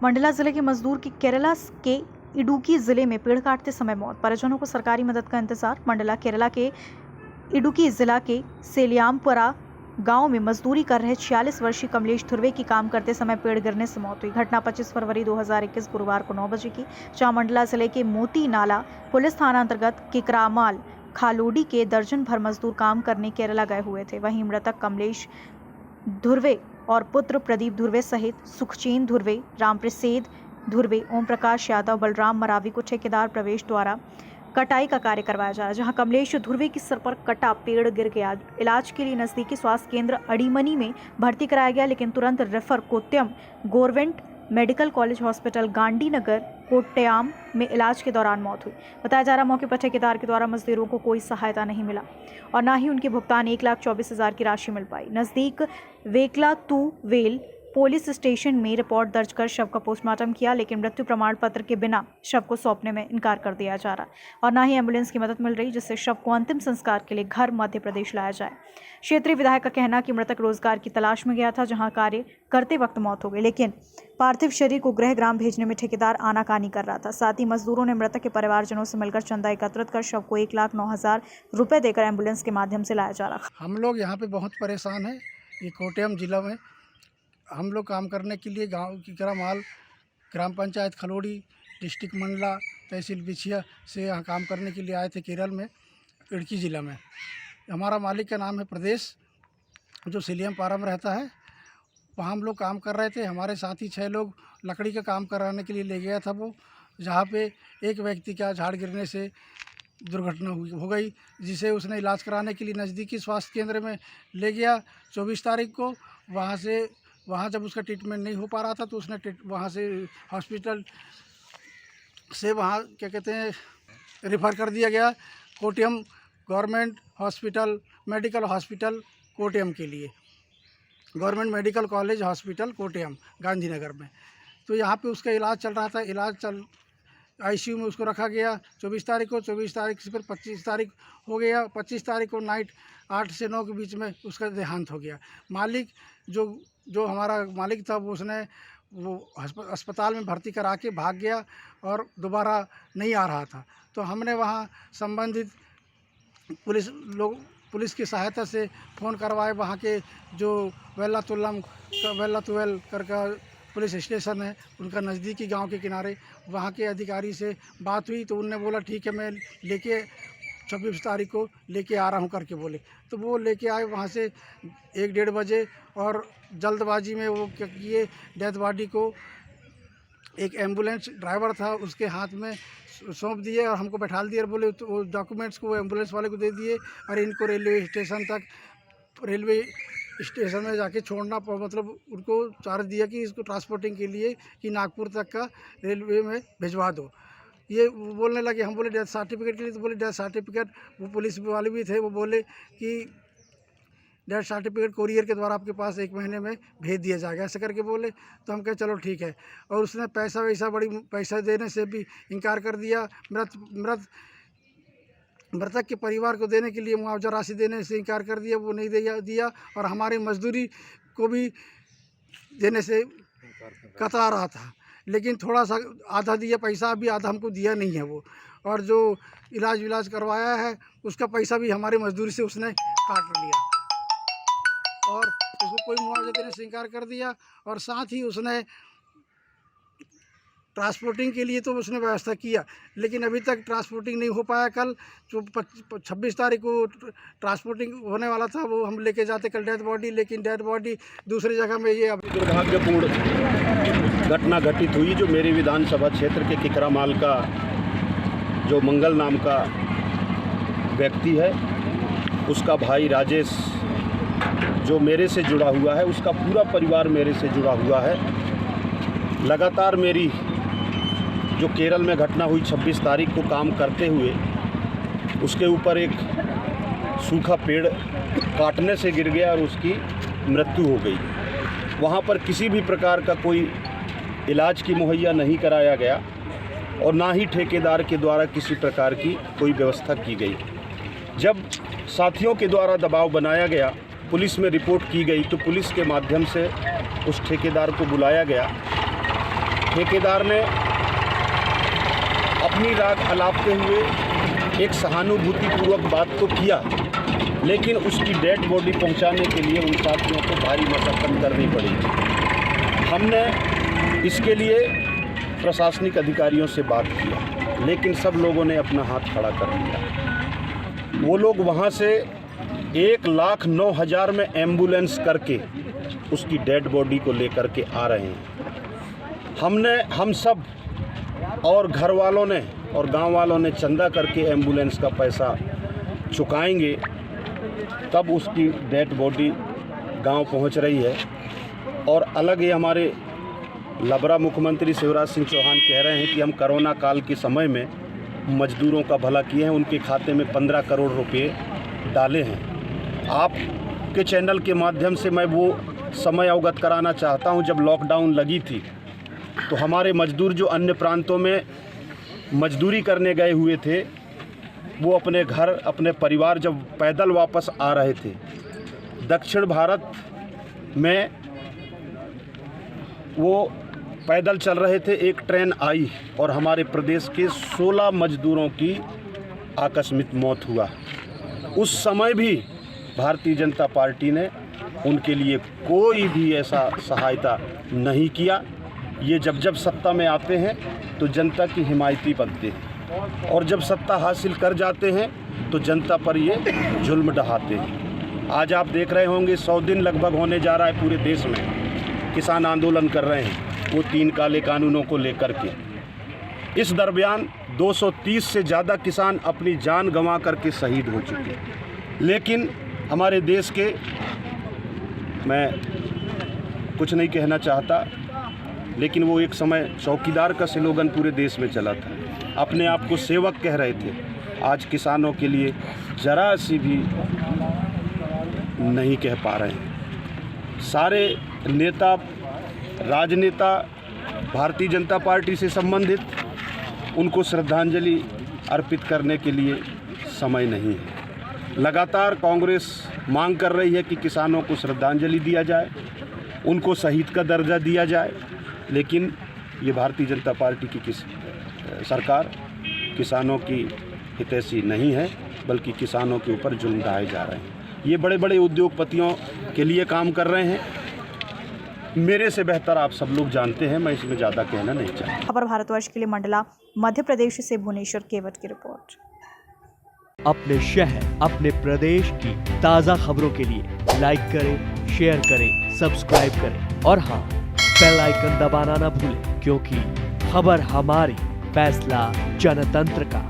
मंडला जिले के मजदूर की केरला के इडुक्की जिले में पेड़ काटते समय मौत। परिजनों को सरकारी मदद का इंतजार। मंडला केरला के इडुक्की जिला के सेलियामपुरा गांव में मजदूरी कर रहे 46 वर्षीय कमलेश धुर्वे की काम करते समय पेड़ गिरने से मौत हुई। घटना 25 फरवरी 2021 गुरुवार को 9 बजे की, जहां मंडला जिले के मोती नाला पुलिस थाना अंतर्गत किकरामाल खालोडी के दर्जन भर मजदूर काम करने केरला गए हुए थे। वहीं मृतक कमलेश धुर्वे और पुत्र प्रदीप धुर्वे सहित सुखचैन धुर्वे, रामप्रसाद धुर्वे, ओम प्रकाश यादव, बलराम मरावी को ठेकेदार प्रवेश द्वारा कटाई का कार्य करवाया जा रहा है। जहां कमलेश धुर्वे की सिर पर कटा पेड़ गिर गया। इलाज के लिए नजदीकी स्वास्थ्य केंद्र अडीमनी में भर्ती कराया गया, लेकिन तुरंत refer Kottayam government medical college hospital Gandhinagar Kottayam में इलाज के दौरान मौत हुई। बताया जा रहा मौके पर ठेकेदार के द्वारा मजदूरों को कोई सहायता नहीं मिला और न ही उनके भुगतान 1,24,000 की राशि मिल पाई। नजदीक वेकलातुवेल पुलिस स्टेशन में रिपोर्ट दर्ज कर शव का पोस्टमार्टम किया, लेकिन मृत्यु प्रमाण पत्र के बिना शव को सौंपने में इनकार कर दिया जा रहा और न ही एम्बुलेंस की मदद मिल रही, जिससे शव को अंतिम संस्कार के लिए घर मध्य प्रदेश लाया जाए। क्षेत्रीय विधायक का कहना कि मृतक रोजगार की तलाश में गया था, जहां कार्य करते वक्त मौत हो गई, लेकिन पार्थिव शरीर को गृह ग्राम भेजने में ठेकेदार आनाकानी कर रहा था। साथ ही मजदूरों ने मृतक के परिवारजनों से मिलकर चंदा एकत्रित कर शव को 1,09,000 रुपए देकर एम्बुलेंस के माध्यम से लाया जा रहा। हम लोग यहाँ पे बहुत परेशान हैं। ये कोट्टयम जिला में हम लोग काम करने के लिए गांव किकरामाल ग्राम पंचायत खलोड़ी डिस्ट्रिक्ट मंडला तहसील बिछिया से यहाँ काम करने के लिए आए थे केरल में इडुक्की ज़िला में। हमारा मालिक का नाम है प्रदेश, जो सेलियामपुरा में रहता है। वहाँ हम लोग काम कर रहे थे। हमारे साथी 6 लोग लकड़ी का काम कराने के लिए ले गया था वो, जहाँ पे एक व्यक्ति का झाड़ गिरने से दुर्घटना हो गई, जिसे उसने इलाज कराने के लिए नज़दीकी स्वास्थ्य केंद्र में ले गया 24 तारीख को। वहाँ जब उसका ट्रीटमेंट नहीं हो पा रहा था तो उसने वहाँ से हॉस्पिटल से वहाँ क्या कहते हैं रेफ़र कर दिया गया Kottayam government hospital medical hospital Kottayam के लिए, government medical college hospital Kottayam Gandhinagar में। तो यहाँ पे उसका इलाज चल रहा था। आईसीयू में उसको रखा गया 24 तारीख को। 24 तारीख से फिर 25 तारीख हो गया। 25 तारीख को नाइट 8 से 9 के बीच में उसका देहांत हो गया। मालिक जो हमारा मालिक था वो अस्पताल में भर्ती करा के भाग गया और दोबारा नहीं आ रहा था। तो हमने वहाँ संबंधित पुलिस की सहायता से फ़ोन करवाए। वहाँ के जो वेल्लातुवेल करके पुलिस स्टेशन है, उनका नज़दीकी गांव के किनारे, वहाँ के अधिकारी से बात हुई तो उनने बोला ठीक है मैं लेके 26 तारीख को लेके आ रहा हूँ करके बोले। तो वो लेके आए वहाँ से 1-1:30 बजे और जल्दबाजी में वो क्या किए, डेथ बॉडी को एक एम्बुलेंस ड्राइवर था उसके हाथ में सौंप दिए और हमको बैठा दिए और बोले तो वो डॉक्यूमेंट्स को एम्बुलेंस वाले को दे दिए और इनको रेलवे स्टेशन में जाके छोड़ना, मतलब उनको चार्ज दिया कि इसको ट्रांसपोर्टिंग के लिए कि नागपुर तक का रेलवे में भिजवा दो। ये बोलने लगे। हम बोले डेथ सर्टिफिकेट के लिए, तो बोले डेथ सर्टिफिकेट, वो पुलिस वाले भी थे, वो बोले कि डेथ सर्टिफिकेट कोरियर के द्वारा आपके पास 1 महीने में भेज दिया जाएगा, ऐसे करके बोले। तो हम कहे चलो ठीक है। और उसने पैसा देने से भी इनकार कर दिया। मृतक के परिवार को देने के लिए मुआवजा राशि देने से इनकार कर दिया, वो नहीं दिया और हमारी मजदूरी को भी देने से कतरा रहा था। लेकिन थोड़ा सा आधा दिया पैसा, अभी आधा हमको दिया नहीं है वो। और जो इलाज करवाया है उसका पैसा भी हमारी मजदूरी से उसने काट लिया और उसको कोई मुआवजा देने से इनकार कर दिया। और साथ ही उसने ट्रांसपोर्टिंग के लिए तो उसने व्यवस्था किया, लेकिन अभी तक ट्रांसपोर्टिंग नहीं हो पाया। कल जो 26 तारीख को ट्रांसपोर्टिंग होने वाला था वो हम लेके जाते कल डेथ बॉडी, लेकिन डेथ बॉडी दूसरी जगह में। ये अभी दुर्भाग्यपूर्ण घटना घटित हुई जो मेरी विधानसभा क्षेत्र के किकरामाल का जो मंगल नाम का व्यक्ति है, उसका भाई राजेश जो मेरे से जुड़ा हुआ है, उसका पूरा परिवार मेरे से जुड़ा हुआ है। लगातार मेरी जो केरल में घटना हुई 26 तारीख को काम करते हुए, उसके ऊपर एक सूखा पेड़ काटने से गिर गया और उसकी मृत्यु हो गई। वहाँ पर किसी भी प्रकार का कोई इलाज की मुहैया नहीं कराया गया और ना ही ठेकेदार के द्वारा किसी प्रकार की कोई व्यवस्था की गई। जब साथियों के द्वारा दबाव बनाया गया, पुलिस में रिपोर्ट की गई, तो पुलिस के माध्यम से उस ठेकेदार को बुलाया गया ठेकेदार ने अपनी राग अलापते हुए एक सहानुभूतिपूर्वक बात तो किया, लेकिन उसकी डेड बॉडी पहुंचाने के लिए उन साथियों को भारी मशक्कत करनी पड़ी। हमने इसके लिए प्रशासनिक अधिकारियों से बात किया, लेकिन सब लोगों ने अपना हाथ खड़ा कर दिया। वो लोग वहाँ से 1,09,000 में एम्बुलेंस करके उसकी डेड बॉडी को लेकर के आ रहे हैं। हम सब और घर वालों ने और गांव वालों ने चंदा करके एम्बुलेंस का पैसा चुकाएंगे, तब उसकी डेड बॉडी गांव पहुंच रही है। और अलग ही हमारे लबरा मुख्यमंत्री शिवराज सिंह चौहान कह रहे हैं कि हम कोरोना काल के समय में मजदूरों का भला किए हैं, उनके खाते में 15 करोड़ रुपए डाले हैं। आपके चैनल के माध्यम से मैं वो समय अवगत कराना चाहता हूं, जब लॉकडाउन लगी थी तो हमारे मजदूर जो अन्य प्रांतों में मजदूरी करने गए हुए थे, वो अपने घर अपने परिवार जब पैदल वापस आ रहे थे, दक्षिण भारत में वो पैदल चल रहे थे, एक ट्रेन आई और हमारे प्रदेश के 16 मजदूरों की आकस्मिक मौत हुआ। उस समय भी भारतीय जनता पार्टी ने उनके लिए कोई भी ऐसा सहायता नहीं किया। ये जब सत्ता में आते हैं तो जनता की हिमायती बनते हैं, और जब सत्ता हासिल कर जाते हैं तो जनता पर ये जुल्म ढहाते हैं। आज आप देख रहे होंगे 100 दिन लगभग होने जा रहा है पूरे देश में किसान आंदोलन कर रहे हैं, वो 3 काले कानूनों को लेकर के। इस दरमियान 230 से ज़्यादा किसान अपनी जान गंवा करके शहीद हो चुके हैं। लेकिन हमारे देश के, मैं कुछ नहीं कहना चाहता, लेकिन वो एक समय चौकीदार का स्लोगन पूरे देश में चला था, अपने आप को सेवक कह रहे थे। आज किसानों के लिए जरा सी भी नहीं कह पा रहे हैं। सारे नेता, राजनेता भारतीय जनता पार्टी से संबंधित, उनको श्रद्धांजलि अर्पित करने के लिए समय नहीं है। लगातार कांग्रेस मांग कर रही है कि किसानों को श्रद्धांजलि दिया जाए, उनको शहीद का दर्जा दिया जाए, लेकिन ये भारतीय जनता पार्टी की सरकार किसानों की हितैषी नहीं है, बल्कि किसानों के ऊपर जुल्म ढाए जा रहे हैं। ये बड़े बड़े उद्योगपतियों के लिए काम कर रहे हैं। मेरे से बेहतर आप सब लोग जानते हैं, मैं इसमें ज़्यादा कहना नहीं चाहता। खबर भारतवर्ष के लिए मंडला मध्य प्रदेश से भुवनेश्वर केवट की रिपोर्ट। अपने शहर, अपने प्रदेश की ताज़ा खबरों के लिए लाइक करें, शेयर करें, सब्सक्राइब करें और हाँ, बेल आइकन दबाना ना भूलें, क्योंकि खबर हमारी, फैसला जनतंत्र का।